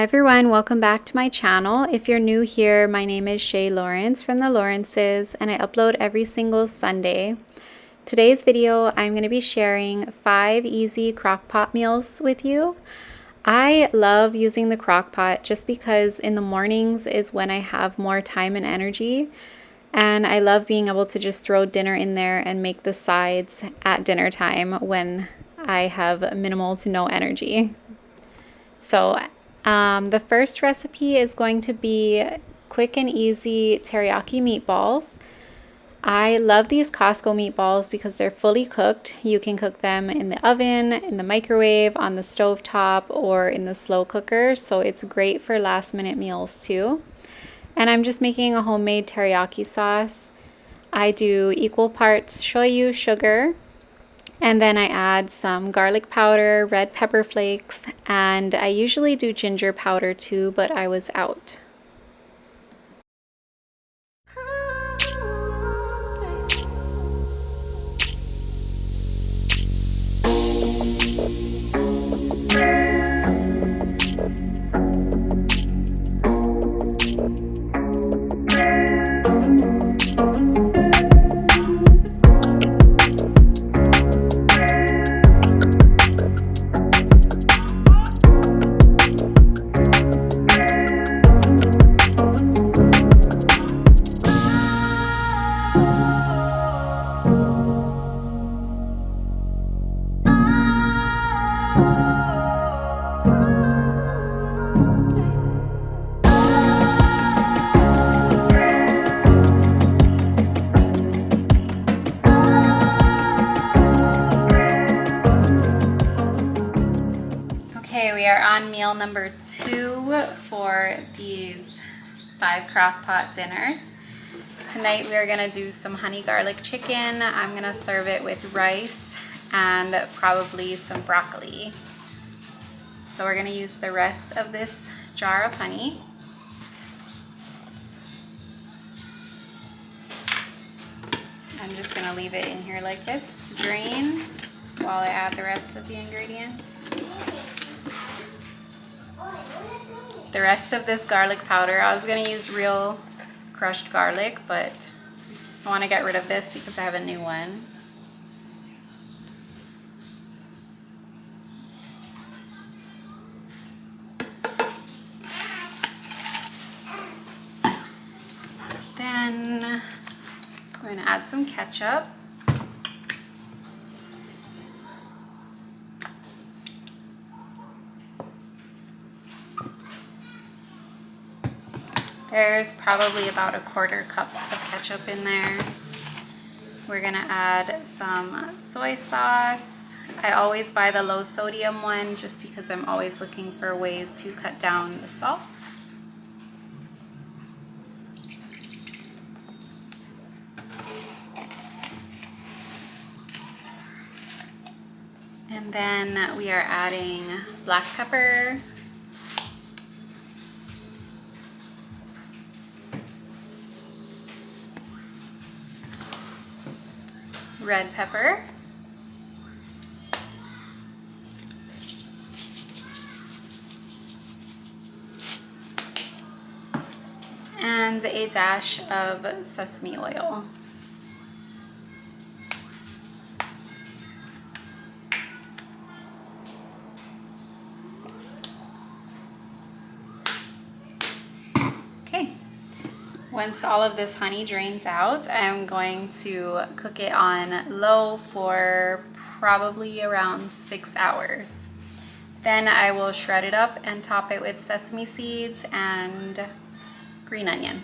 everyone, welcome back to my channel. If you're new here, my name is Shay Lawrence from the Lawrences and I upload every single Sunday. Today's video, I'm going to be sharing 5 easy crockpot meals with you. I love using the crockpot just because in the mornings is when I have more time and energy, and I love being able to just throw dinner in there and make the sides at dinner time when I have minimal to no energy. So the first recipe is going to be quick and easy teriyaki meatballs. I love these Costco meatballs because they're fully cooked. You can cook them in the oven, in the microwave, on the stove top, or in the slow cooker. So it's great for last minute meals too. And I'm just making a homemade teriyaki sauce. I do equal parts shoyu, sugar, and then I add some garlic powder, red pepper flakes, and I usually do ginger powder too, but I was out. Okay, we are on meal number 2 for these 5 crockpot dinners. Tonight we are going to do some honey garlic chicken. I'm going to serve it with rice and probably some broccoli. So we're going to use the rest of this jar of honey. I'm just going to leave it in here like this to drain while I add the rest of the ingredients. The rest of this garlic powder, I was going to use real crushed garlic, but I want to get rid of this because I have a new one. Then we're going to add some ketchup. There's probably about 1/4 cup of ketchup in there. We're gonna add some soy sauce. I always buy the low sodium one just because I'm always looking for ways to cut down the salt. And then we are adding black pepper, red pepper, and a dash of sesame oil. Okay. Once all of this honey drains out, I'm going to cook it on low for probably around 6 hours. Then I will shred it up and top it with sesame seeds and green onion.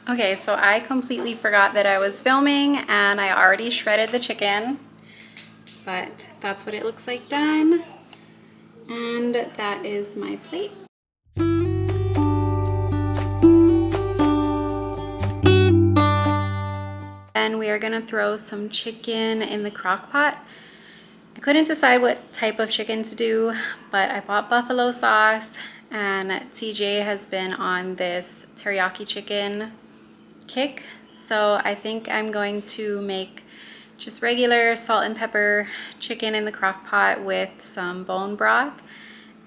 Okay, so I completely forgot that I was filming and I already shredded the chicken, but that's what it looks like done. And that is my plate. Then we are gonna throw some chicken in the crock pot. I couldn't decide what type of chicken to do, but I bought buffalo sauce, and TJ has been on this teriyaki chicken kick. So I think I'm going to make just regular salt and pepper chicken in the crock pot with some bone broth.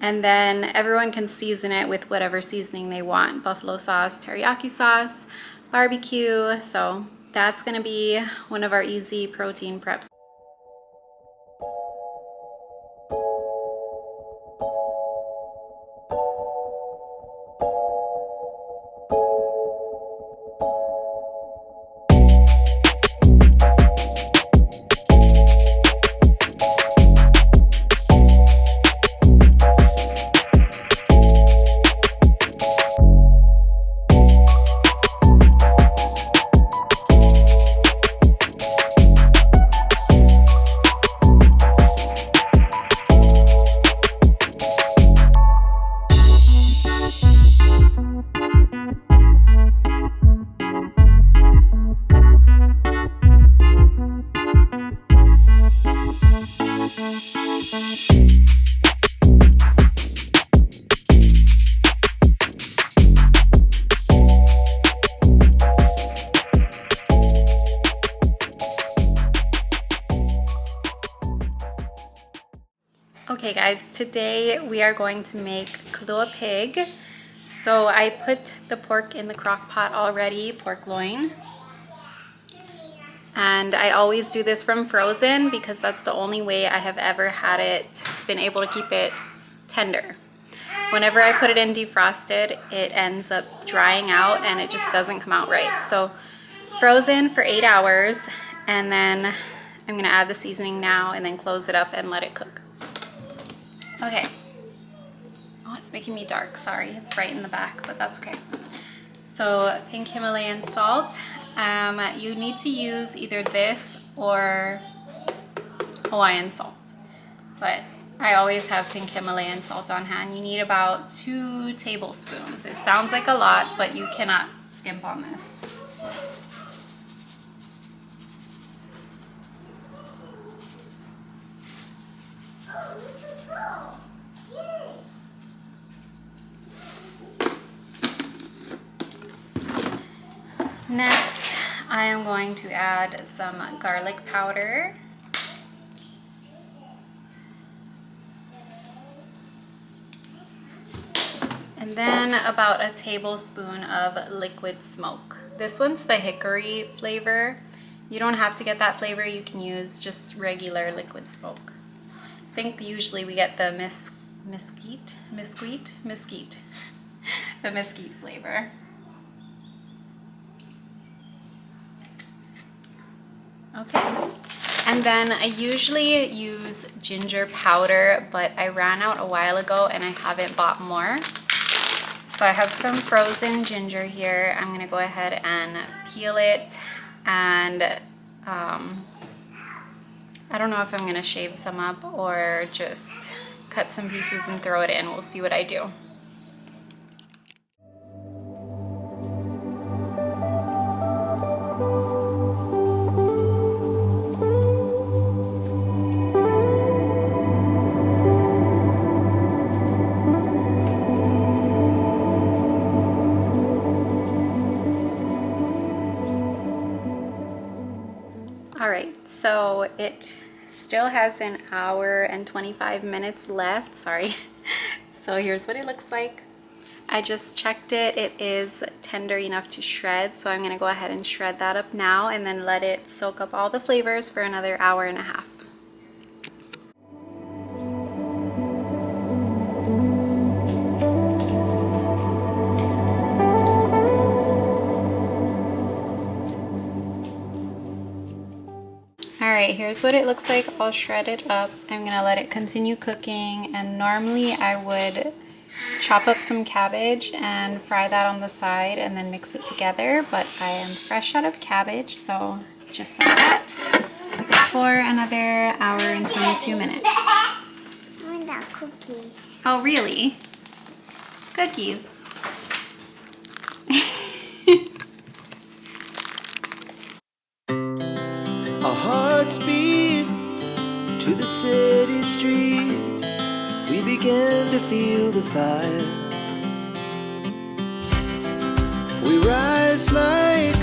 And then everyone can season it with whatever seasoning they want. Buffalo sauce, teriyaki sauce, barbecue. So that's gonna be one of our easy protein preps. Okay guys, today we are going to make kalua pig. So I put the pork in the crock pot already, pork loin. And I always do this from frozen because that's the only way I have ever had it, been able to keep it tender. Whenever I put it in defrosted, it ends up drying out and it just doesn't come out right. So frozen for 8 hours, and then I'm gonna add the seasoning now and then close it up and let it cook. Okay. Oh, it's making me dark, sorry. It's bright in the back, but that's okay. So pink Himalayan salt. You need to use either this or Hawaiian salt, but I always have pink Himalayan salt on hand. You need about 2 tablespoons. It sounds like a lot, but you cannot skimp on this. Next, I am going to add some garlic powder. And then about a tablespoon of liquid smoke. This one's the hickory flavor. You don't have to get that flavor, you can use just regular liquid smoke. I think usually we get the mesquite, the mesquite flavor. Okay, and then I usually use ginger powder, but I ran out a while ago and I haven't bought more. So I have some frozen ginger here. I'm gonna go ahead and peel it, and I don't know if I'm gonna shave some up or just cut some pieces and throw it in. We'll see what I do. Alright, so it still has an hour and 25 minutes left, sorry. So here's what it looks like. I just checked it, it is tender enough to shred, so I'm going to go ahead and shred that up now and then let it soak up all the flavors for another hour and a half. Alright, here's what it looks like all shredded up. I'm gonna let it continue cooking, and normally I would chop up some cabbage and fry that on the side and then mix it together, but I am fresh out of cabbage, so just like that for another hour and 22 minutes. I want the cookies. Oh, really? Cookies. Our hearts beat to to the city streets, we began to feel the fire. We rise like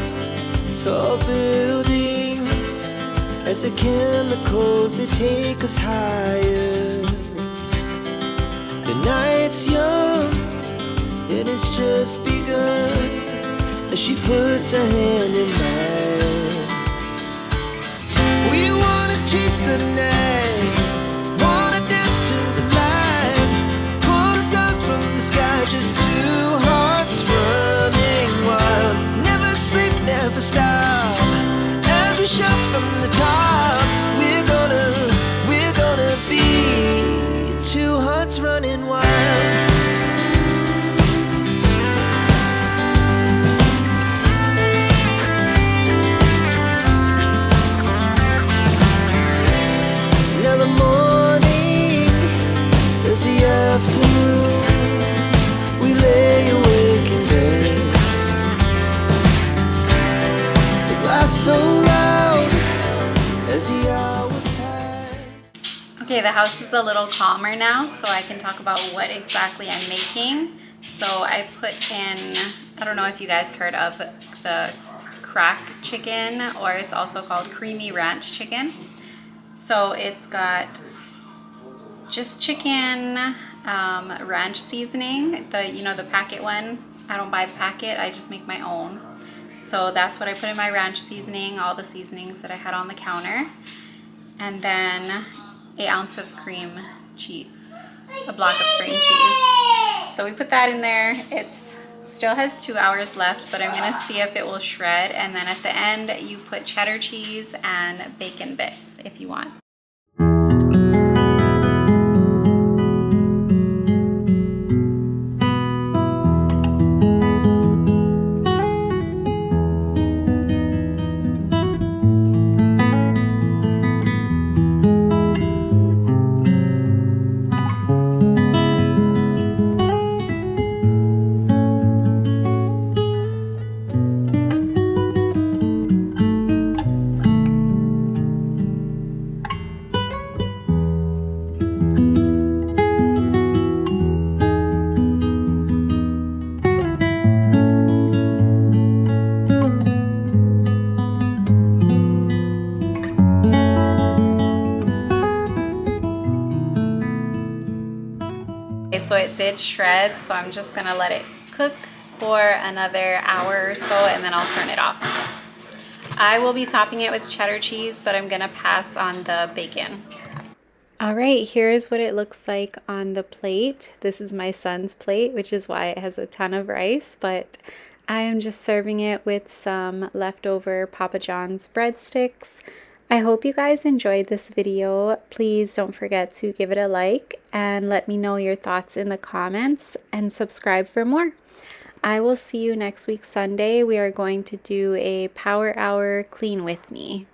tall buildings as the chemicals, they take us higher. The night's young, it has just begun, as she puts her hand in mine. We wanna chase the night, wanna dance to the light, pull the stars from the sky, just two hearts running wild. Never sleep, never stop, as we shout from the top. We're gonna be two hearts running wild. Now the morning is the afternoon, we lay awake in bed. The glass so loud as the hours pass. Okay, the house is a little calmer now, so I can talk about what exactly I'm making. So I put in, I don't know if you guys heard of the crack chicken, or it's also called creamy ranch chicken. So it's got just chicken, ranch seasoning, the packet one. I don't buy the packet, I just make my own. So that's what I put in my ranch seasoning, all the seasonings that I had on the counter. And then an ounce of cream cheese, a block of cream cheese. So we put that in there. It still has 2 hours left, but I'm gonna see if it will shred. And then at the end, you put cheddar cheese and bacon bits if you want. So it did shred, so I'm just gonna let it cook for another hour or so, and then I'll turn it off. I will be topping it with cheddar cheese, but I'm gonna pass on the bacon. All right, here's what it looks like on the plate. This is my son's plate, which is why it has a ton of rice, but I am just serving it with some leftover Papa John's breadsticks. I hope you guys enjoyed this video. Please don't forget to give it a like and let me know your thoughts in the comments, and subscribe for more. I will see you next week Sunday. We are going to do a power hour clean with me.